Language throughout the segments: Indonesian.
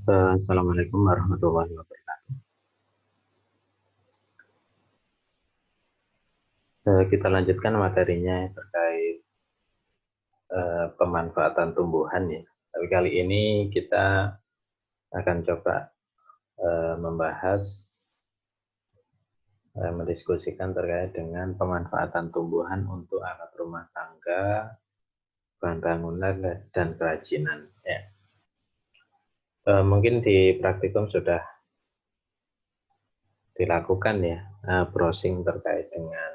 Assalamualaikum warahmatullahi wabarakatuh. Kita lanjutkan materinya terkait pemanfaatan tumbuhan ya. Tapi kali ini kita akan coba membahas, mendiskusikan terkait dengan pemanfaatan tumbuhan untuk alat rumah tangga, bahan bangunan dan kerajinan. Ya. Mungkin di praktikum sudah dilakukan ya, browsing terkait dengan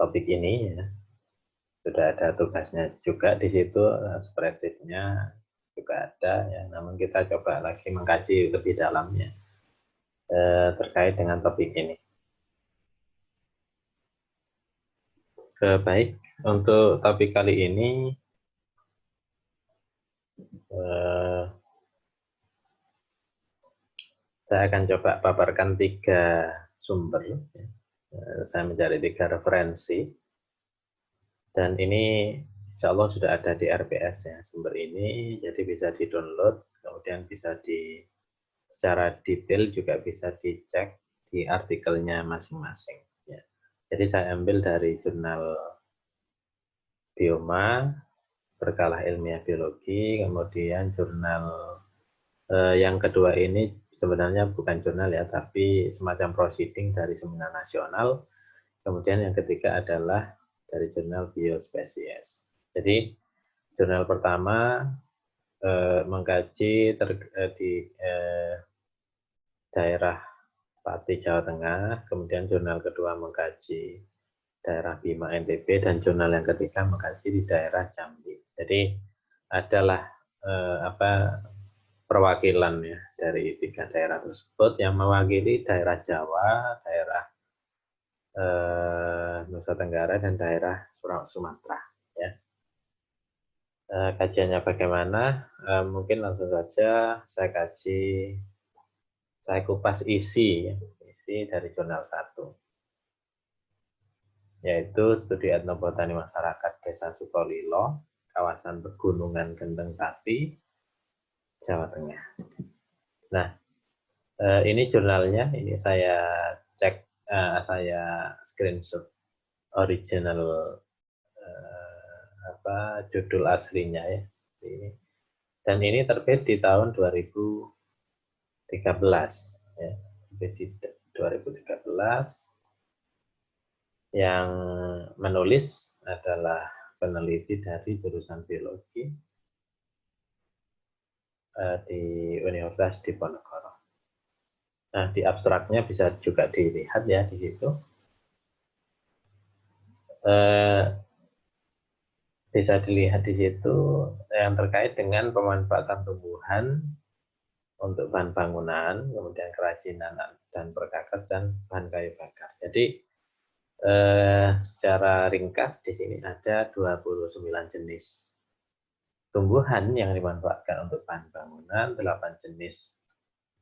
topik ini ya. Sudah ada tugasnya juga di situ, spreadsheet-nya juga ada ya. Namun kita coba lagi mengkaji lebih dalamnya terkait dengan topik ini. Baik, untuk topik kali ini saya akan coba paparkan 3 sumber. Saya mencari 3 referensi dan ini insya Allah sudah ada di RPS ya, sumber ini, jadi bisa di-download, kemudian bisa secara detail juga bisa dicek di artikelnya masing-masing. Ya. Jadi saya ambil dari jurnal Bioma, Berkala Ilmiah Biologi, kemudian jurnal yang kedua ini sebenarnya bukan jurnal ya, tapi semacam proceeding dari Seminar Nasional. Kemudian yang ketiga adalah dari jurnal Biospesies. Jadi jurnal pertama mengkaji di daerah Pati, Jawa Tengah, kemudian jurnal kedua mengkaji daerah Bima, NTB, dan jurnal yang ketiga mengkaji di daerah Jambi. Jadi adalah perwakilan ya dari 3 daerah tersebut yang mewakili daerah Jawa, daerah Nusa Tenggara, dan daerah Sumatera. Ya. Kajiannya bagaimana? Mungkin langsung saja saya kupas isi dari jurnal 1, yaitu studi etnobotani masyarakat Desa Sukolilo, kawasan pegunungan Genteng Pati, Jawa Tengah. Nah, ini jurnalnya, ini saya cek, saya screenshot original judul aslinya ya. Dan ini terbit di tahun 2013 ya. Terbit di 2013. Yang menulis adalah peneliti dari jurusan biologi di Universitas Diponegoro. Nah, di abstraknya bisa juga dilihat ya di situ. Bisa dilihat di situ yang terkait dengan pemanfaatan tumbuhan untuk bahan bangunan, kemudian kerajinan dan perkakas, dan bahan kayu bakar. Jadi secara ringkas di sini ada 29 jenis tumbuhan yang dimanfaatkan untuk bahan bangunan, 8 jenis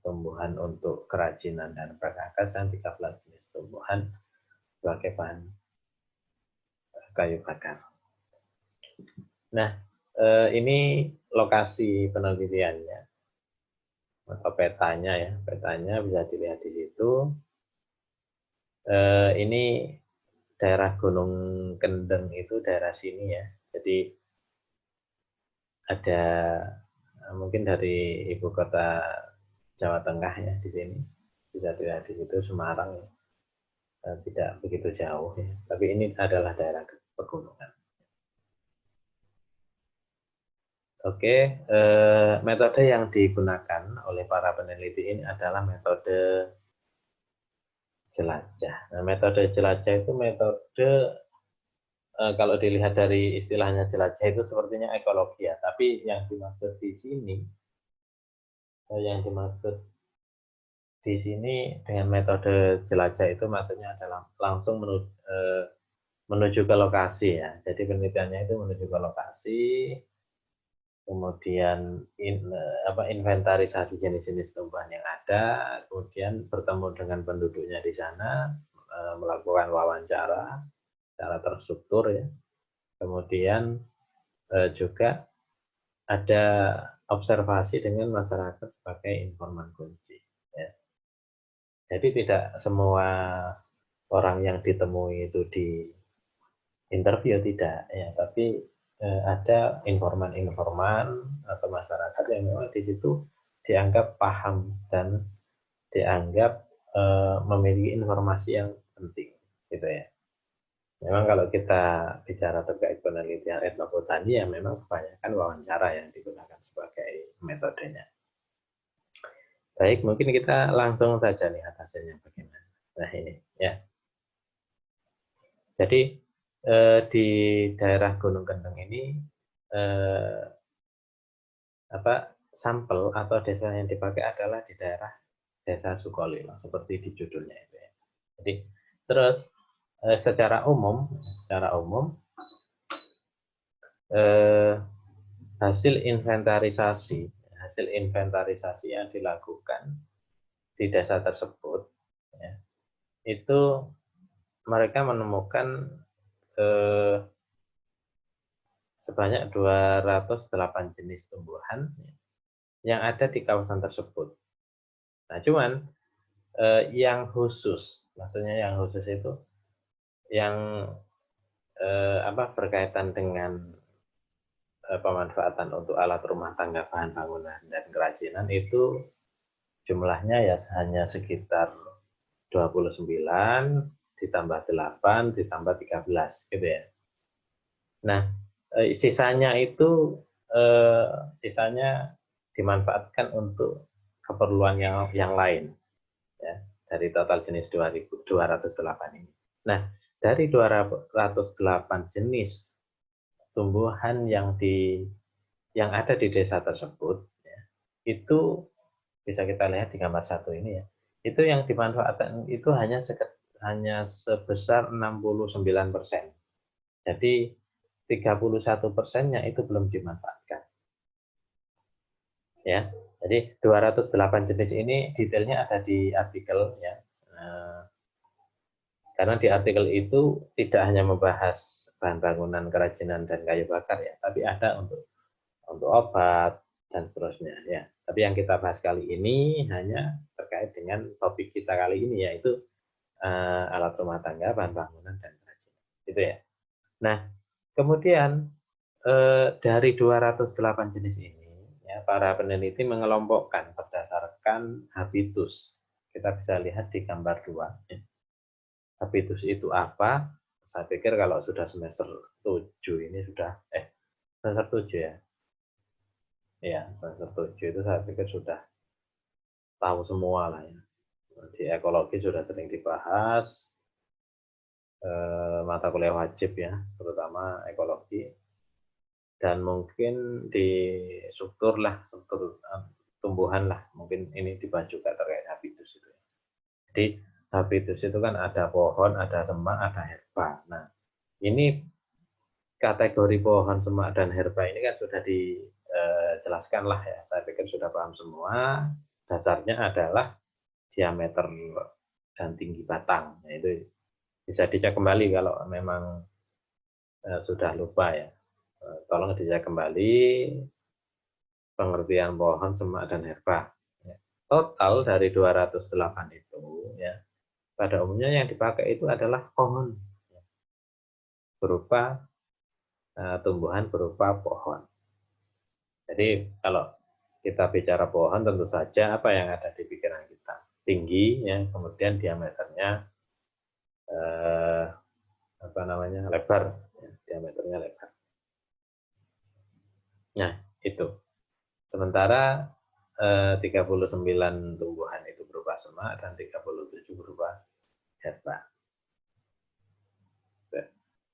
tumbuhan untuk kerajinan dan perkakas, dan 13 jenis tumbuhan sebagai bahan kayu bakar. Nah, ini lokasi penelitiannya atau petanya ya, petanya bisa dilihat di situ. Ini daerah Gunung Kendeng itu daerah sini ya, jadi ada mungkin dari ibu kota Jawa Tengah ya di sini, bisa dilihat di situ Semarang ya. Tidak begitu jauh ya, tapi ini adalah daerah pegunungan. Oke, metode yang digunakan oleh para peneliti ini adalah metode jelajah. Nah, metode jelajah itu metode kalau dilihat dari istilahnya jelajah itu sepertinya ekologi ya, tapi yang dimaksud di sini, dengan metode jelajah itu maksudnya adalah langsung menuju ke lokasi ya. Jadi penelitiannya itu menuju ke lokasi, kemudian inventarisasi jenis-jenis tumbuhan yang ada, kemudian bertemu dengan penduduknya di sana, melakukan wawancara secara terstruktur ya. Kemudian juga ada observasi dengan masyarakat sebagai informan kunci. Ya. Jadi tidak semua orang yang ditemui itu di interview tidak, ya, tapi ada informan-informan atau masyarakat yang memang di situ dianggap paham dan dianggap memiliki informasi yang penting, gitu ya. Memang kalau kita bicara terkait penelitian etnobotani, ya memang kebanyakan wawancara yang digunakan sebagai metodenya. Baik, mungkin kita langsung saja lihat hasilnya bagaimana. Nah ini ya. Jadi di daerah Gunung Kendeng ini sampel atau desa yang dipakai adalah di daerah Desa Sukolilo seperti di judulnya itu ya. Jadi terus secara umum hasil inventarisasi yang dilakukan di desa tersebut ya, itu mereka menemukan sebanyak 208 jenis tumbuhan yang ada di kawasan tersebut. Nah, cuman yang khusus, maksudnya yang khusus itu yang berkaitan dengan pemanfaatan untuk alat rumah tangga, bahan bangunan dan kerajinan itu jumlahnya ya hanya sekitar 29 ditambah 8 ditambah 13 gitu ya. Nah, sisanya dimanfaatkan untuk keperluan yang lain ya, dari total jenis 208 ini. Nah, dari 208 jenis tumbuhan yang ada di desa tersebut ya, itu bisa kita lihat di gambar 1 ini ya. Itu yang dimanfaatkan itu hanya sebesar 69%. Jadi 31%-nya itu belum dimanfaatkan. Ya. Jadi 208 jenis ini detailnya ada di artikel ya. Karena di artikel itu tidak hanya membahas bahan bangunan, kerajinan dan kayu bakar ya, tapi ada untuk obat dan seterusnya ya. Tapi yang kita bahas kali ini hanya terkait dengan topik kita kali ini, yaitu alat rumah tangga, bahan bangunan dan kerajinan. Gitu ya. Nah, kemudian dari 208 jenis ini ya, para peneliti mengelompokkan berdasarkan habitus. Kita bisa lihat di gambar 2 ya. Habitus itu apa? Saya pikir kalau sudah semester 7 ini sudah semester 7 ya. Ya, semester 7 itu saya pikir sudah tahu semua lah ya. Di ekologi sudah sering dibahas, mata kuliah wajib ya, terutama ekologi. Dan mungkin di struktur tumbuhan lah, mungkin ini dibahas juga terkait habitus itu. Jadi habitus itu kan ada pohon, ada semak, ada herba. Nah, ini kategori pohon, semak, dan herba ini kan sudah dijelaskan lah ya. Saya pikir sudah paham semua. Dasarnya adalah diameter dan tinggi batang. Nah, itu bisa dicek kembali kalau memang sudah lupa ya. Tolong dicek kembali pengertian pohon, semak, dan herba. Total dari 208 itu ya, pada umumnya yang dipakai itu adalah pohon berupa tumbuhan berupa pohon. Jadi kalau kita bicara pohon, tentu saja apa yang ada di pikiran kita, tinggi ya, kemudian diameternya lebar ya, diameternya lebar. Nah itu. Sementara 39 tumbuhan itu berupa semak dan 37 berupa herba.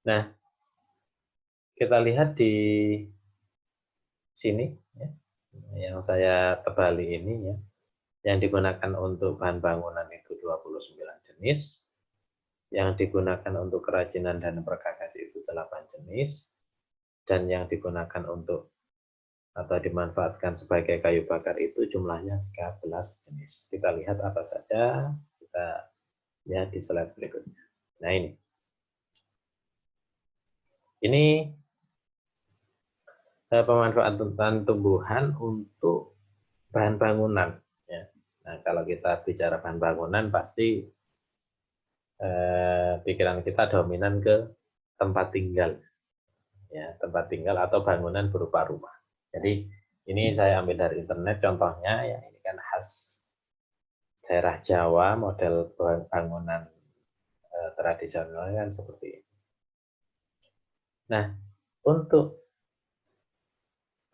Nah, kita lihat di sini ya, yang saya tebali ini ya, yang digunakan untuk bahan bangunan itu 29 jenis, yang digunakan untuk kerajinan dan perkakas itu 8 jenis, dan yang digunakan untuk atau dimanfaatkan sebagai kayu bakar itu jumlahnya 13 jenis. Kita lihat apa saja, kita lihat di slide berikutnya. Nah ini pemanfaatan tumbuhan untuk bahan bangunan. Ya. Nah, kalau kita bicara bahan bangunan, pasti pikiran kita dominan ke tempat tinggal, ya, tempat tinggal atau bangunan berupa rumah. Jadi ini saya ambil dari internet contohnya, ya ini kan khas daerah Jawa, model bangunan tradisional kan seperti ini. Nah, untuk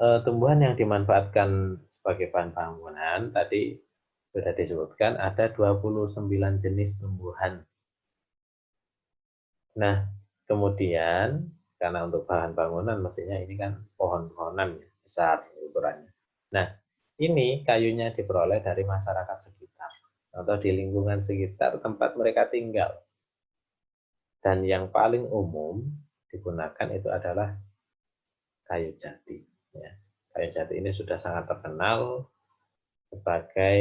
tumbuhan yang dimanfaatkan sebagai bahan bangunan tadi sudah disebutkan ada 29 jenis tumbuhan. Nah, kemudian karena untuk bahan bangunan mestinya ini kan pohon-pohonan besar ukurannya. Nah, ini kayunya diperoleh dari masyarakat sekitar atau di lingkungan sekitar tempat mereka tinggal. Dan yang paling umum digunakan itu adalah kayu jati. Ya. Kayu jati ini sudah sangat terkenal sebagai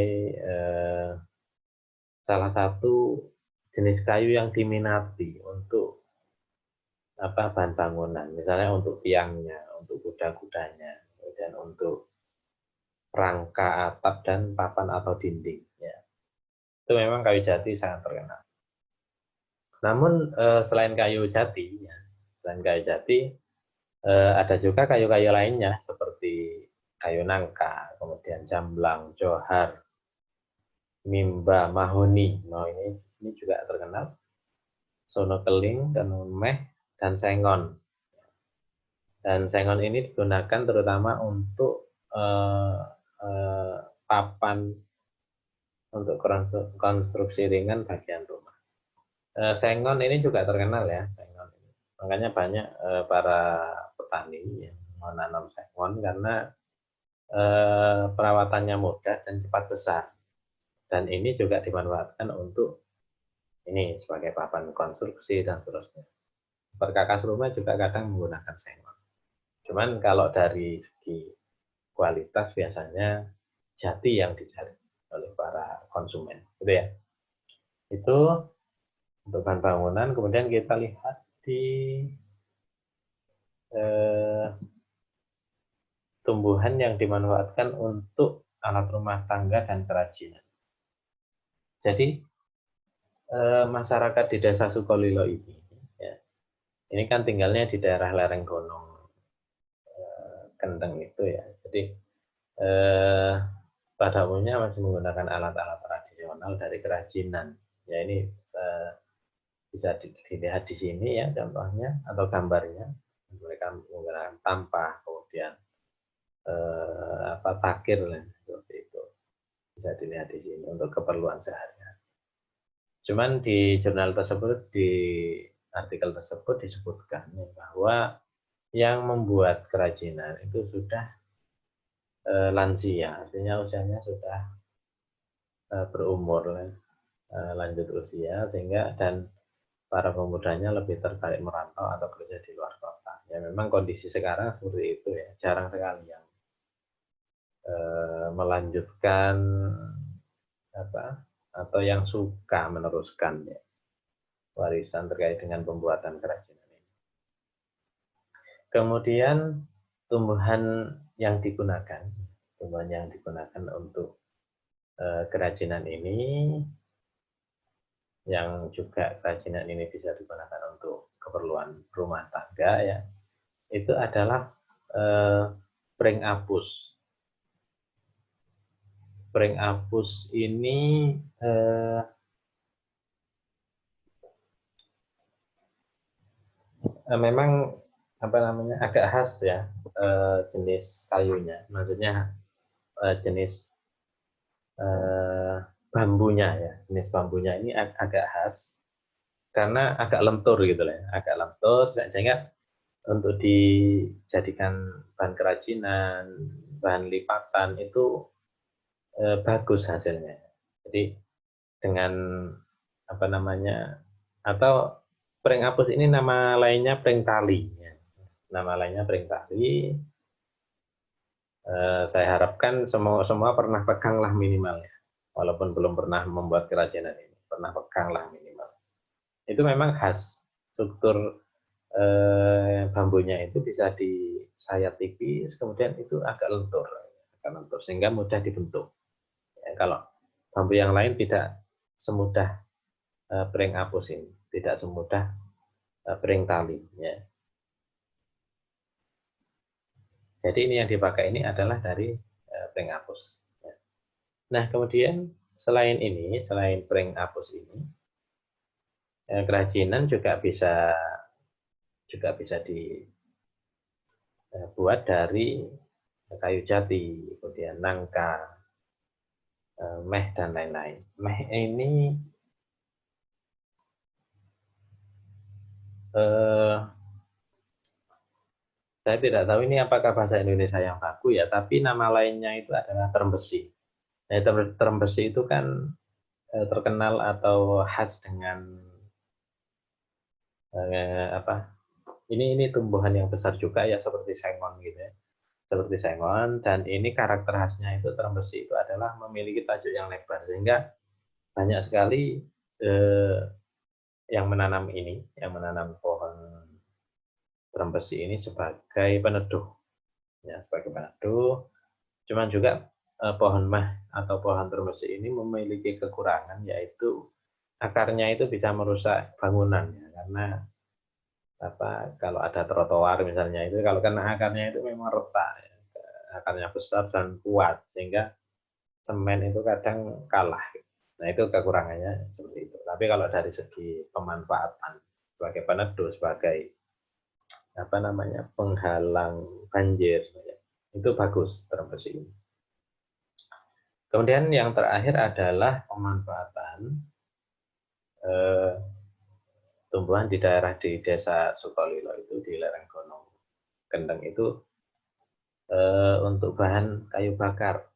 salah satu jenis kayu yang diminati untuk bahan bangunan, misalnya untuk tiangnya, untuk kuda-kudanya, kemudian untuk rangka atap dan papan atau dinding. Ya. Itu memang kayu jati sangat terkenal. Namun selain kayu jati, ya, selain kayu jati ada juga kayu-kayu lainnya seperti kayu nangka, kemudian jamblang, johar, mimba, mahoni. Nah, ini juga terkenal. Sono keling, tenun meh, dan sengon. Dan sengon ini digunakan terutama untuk papan untuk konstruksi ringan bagian rumah. Sengon ini juga terkenal ya, sengon ini. Makanya banyak para petani yang menanam sengon karena perawatannya mudah dan cepat besar. Dan ini juga dimanfaatkan untuk ini sebagai papan konstruksi dan seterusnya. Perkakas rumah juga kadang menggunakan sengon. Cuman kalau dari segi kualitas biasanya jati yang dicari oleh para konsumen, gitu ya. Itu untuk bahan bangunan. Kemudian kita lihat di tumbuhan yang dimanfaatkan untuk alat rumah tangga dan kerajinan. Jadi masyarakat di Desa Sukolilo ini, ya, ini kan tinggalnya di daerah lereng gunung Kendeng itu ya. Jadi pada umumnya masih menggunakan alat-alat tradisional dari kerajinan. Ya ini bisa dilihat di sini ya contohnya atau gambarnya. Mereka menggunakan tampah, kemudian takir seperti itu. Bisa dilihat di sini untuk keperluan sehari-hari. Cuman di jurnal tersebut, di artikel tersebut disebutkan bahwa yang membuat kerajinan itu sudah lansia, artinya usianya sudah berumur, lanjut usia, sehingga dan para pemudanya lebih tertarik merantau atau kerja di luar kota. Ya memang kondisi sekarang seperti itu ya, jarang sekali yang melanjutkan atau yang suka meneruskan ya, warisan terkait dengan pembuatan kerajinan ini. Kemudian tumbuhan yang digunakan untuk kerajinan ini, yang juga kerajinan ini bisa digunakan untuk keperluan rumah tangga ya, itu adalah pring apus. Pring apus ini memang agak khas ya jenis kayunya, maksudnya jenis bambunya ya, jenis bambunya ini agak khas karena agak lentur gitu lah, agak lentur sehingga untuk dijadikan bahan kerajinan, bahan lipatan itu bagus hasilnya. Jadi dengan atau pring apus ini nama lainnya pring tali. Nama lainnya pring tali. Saya harapkan semua pernah pegang lah minimal ya. Walaupun belum pernah membuat kerajinan ini, pernah pegang lah minimal. Itu memang khas struktur bambunya itu bisa disayat tipis, kemudian itu agak lentur sehingga mudah dibentuk. Ya, kalau bambu yang lain tidak semudah pring apus ini, tidak semudah pring tali. Ya. Jadi ini yang dipakai ini adalah dari pring apus. Ya. Nah kemudian selain pring apus ini, kerajinan juga bisa dibuat dari kayu jati, kemudian nangka, meh dan lain-lain. Meh ini saya tidak tahu ini apakah bahasa Indonesia yang baku ya, tapi nama lainnya itu adalah terem besi. Nah, terem besi itu kan terkenal atau khas dengan apa? Ini tumbuhan yang besar juga ya seperti sengon gitu ya. Seperti sengon, dan ini karakter khasnya itu terem besi itu adalah memiliki tajuk yang lebar sehingga banyak sekali yang menanam pohon terem besi ini sebagai peneduh, ya sebagai peneduh. Cuman juga pohon meh atau pohon terem besi ini memiliki kekurangan yaitu akarnya itu bisa merusak bangunan ya, karena kalau ada trotoar misalnya itu kalau kena akarnya itu memang retak ya. Akarnya besar dan kuat sehingga semen itu kadang kalah. Nah itu kekurangannya seperti itu. Tapi kalau dari segi pemanfaatan sebagai peneduh, sebagai penghalang banjir, itu bagus terem besi ini. Kemudian yang terakhir adalah pemanfaatan tumbuhan di daerah di desa Sukolilo itu di lereng Gunung Kendeng itu untuk bahan kayu bakar,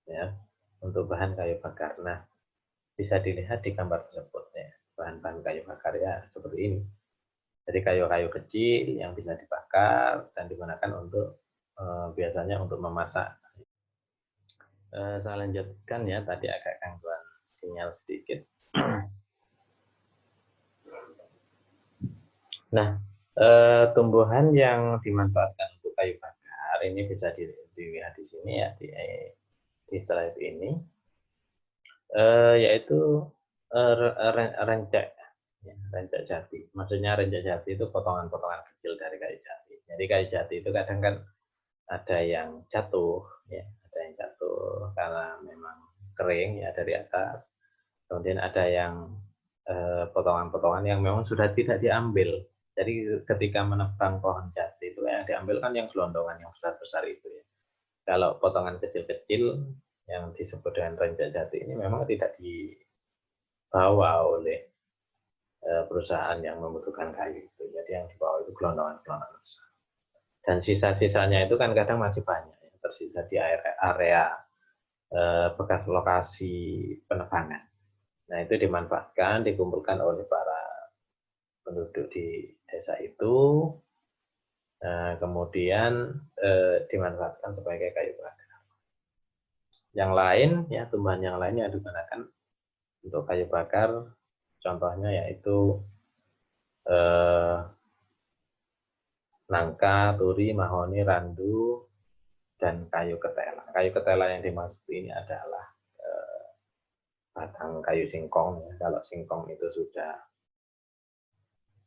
ya, untuk bahan kayu bakar. Nah, bisa dilihat di gambar tersebut ya, bahan-bahan kayu bakar ya seperti ini. Jadi kayu-kayu kecil yang bisa dibakar dan digunakan untuk biasanya untuk memasak. Saya lanjutkan ya, tadi agak gangguan sinyal sedikit. Nah, tumbuhan yang dimanfaatkan untuk kayu bakar ini bisa dilihat di sini ya, di slide ini, yaitu rencek, ya, rencek jati. Maksudnya rencek jati itu potongan-potongan kecil dari kayu jati. Jadi kayu jati itu kadang kan ada yang jatuh, ya, ada yang jatuh karena memang kering ya dari atas. Kemudian ada yang potongan-potongan yang memang sudah tidak diambil. Jadi ketika menebang pohon jati itu yang diambil kan yang gelondongan yang besar-besar itu ya. Kalau potongan kecil-kecil yang disebut dengan rencek jati ini memang tidak dibawa oleh perusahaan yang membutuhkan kayu itu. Jadi yang dibawa itu gelondongan-gelondongan besar. Dan sisa-sisanya itu kan kadang masih banyak ya, tersisa di area bekas lokasi penebangan. Nah itu dimanfaatkan, dikumpulkan oleh para penduduk di desa itu, kemudian dimanfaatkan sebagai kayu bakar. Yang lain, ya tumbuhan yang lain yang digunakan untuk kayu bakar, contohnya yaitu nangka, turi, mahoni, randu, dan kayu ketela. Kayu ketela yang dimaksud ini adalah batang kayu singkong. Ya. Kalau singkong itu sudah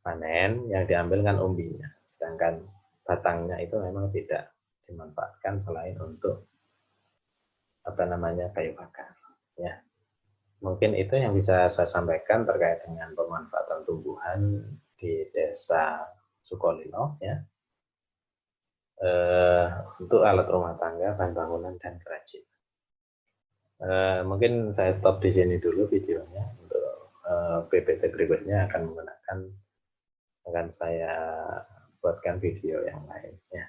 panen, yang diambil kan umbinya. Sedangkan batangnya itu memang tidak dimanfaatkan selain untuk kayu bakar. Ya, mungkin itu yang bisa saya sampaikan terkait dengan pemanfaatan tumbuhan di desa Sukolilo ya. Untuk alat rumah tangga, bahan bangunan dan kerajinan. Mungkin saya stop di sini dulu videonya. Untuk PPT berikutnya akan saya buatkan video yang lain ya.